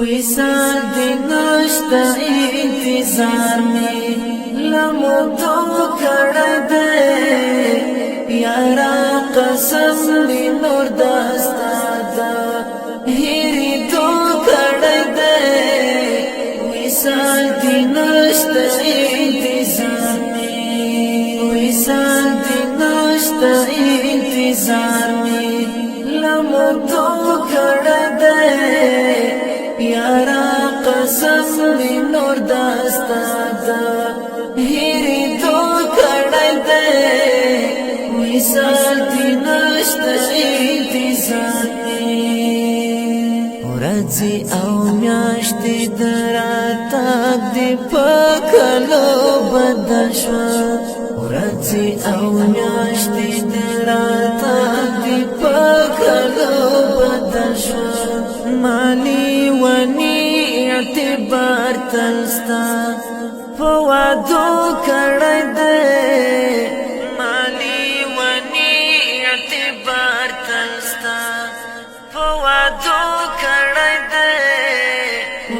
وصال دی نشتا انتظار میں لمدو کڑی دے یارا قسم دی نور دستا دا ہیری دو کڑی دے وصال دی نشتا انتظار میں وصال دی نشتا انتظار میں لمدو کڑی دے یارا قسم دی نور دستا دا ہیری دو کڑی دے وصال دی نشتا انتظار میں ورځي او میاشتې دراتګ دی پکلو بدل شو ورځي او میاشتې دراتګ دی پکلو بدل شو مالی ونی اعتبار تلستا فوادو کڑی دے مالی ونی اعتبار تلستا فوادو کڑی دے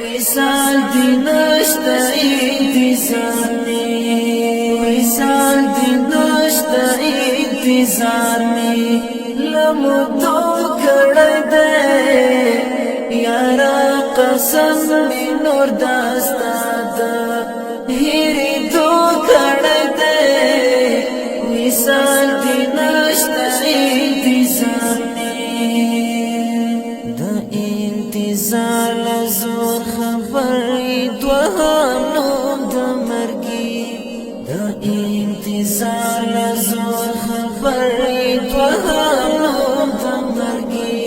وصال دی نشتا انتظار میں وصال دی نشتا انتظار میں لمدو کڑی دے یارا قسم دی نور دستا دا ہیری دو کڑی دے وصال دی نشتا انتظار میں دا انتظار لزور خبری دوہانو دا مرگی دا انتظار لزور خبری دوہانو دا مرگی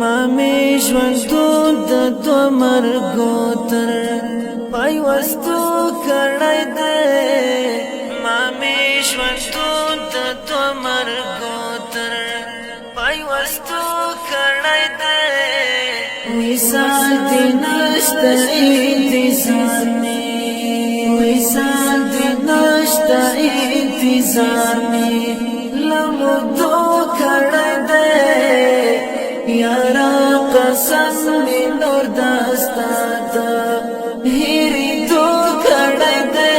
مامی ژوندون د دو مرګو تر پیوستو کړی دی مامی ژوندون د دو مرګو تر پیوستو کړی دی وصال دی نشتا انتظار میں وصال دی نشتا انتظار میں لمدو کړی دی یارا قسم دی نور دستا دا ہیری دو کڑی دے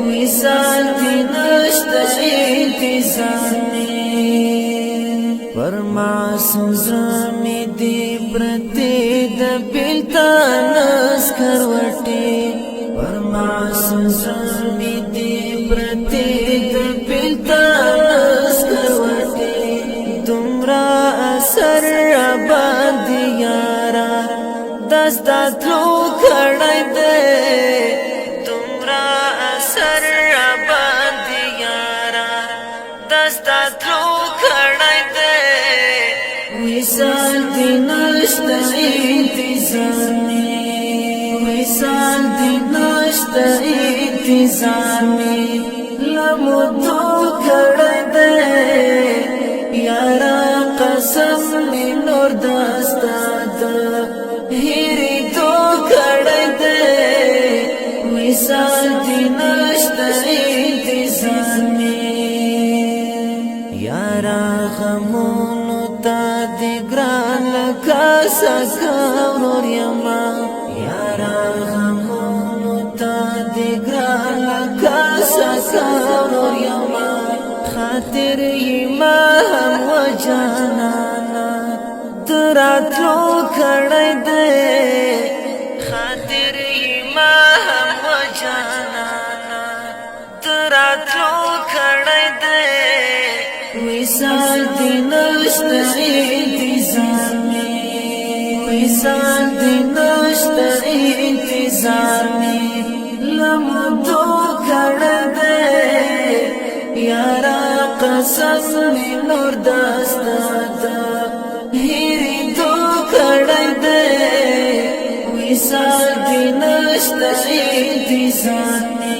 وصال دی نشتا انتظار میں پر معصوم زرمی دی پرتی دا بیلتان اسکروٹی پر معصوم زرمی دی پرتی دا بیلتان اسکروٹی تمرا اثر باندې یارا دستا تلو کړی دے تمرا اثر باندې یارا دستا تلو کړی دے وصال دی نشتا انتظار میں وصال دی نشتا انتظار میں لمدو کړی دے یارا قسم دی نور دستا دا ہیری دو کڑی دے وصال دی نشتا انتظار میں یارا غمونو تا دی گران لکا سکاور یما یارا غمونو تا دی گران لکا سکاور یما خاطر یما ہم و جانانا دراتلو کڑی دے خاطر یما ہم و جانانا دراتلو کڑی دے وصال دی نشتا انتظار میں وصال دی نشتا انتظار میں لمدو کڑی دے یارا قسم دی نور دستا دا ہیری دو کڑی دے وصال دی نشتا انتظار میں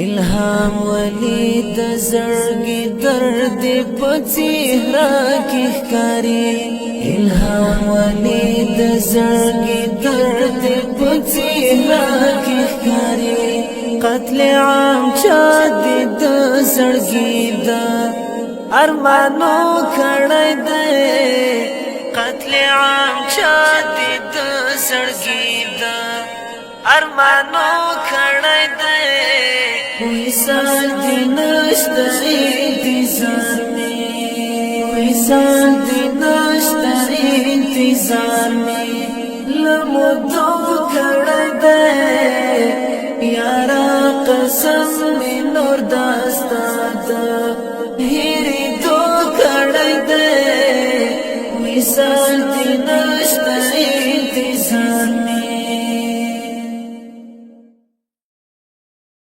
الہام ولی د زړګي درد په څېره کې ښکاري الهام ولی د زړګي درد په څېره کې ښکاري قتل عام چا دې د زړګي د ارمانو کړی دی قتل عام چا ارمانو کړی دی وصال دې نشته انتظار مې وصال دې نشته انتظار مې لمدو کړی دی یارا قسم مې نور داستا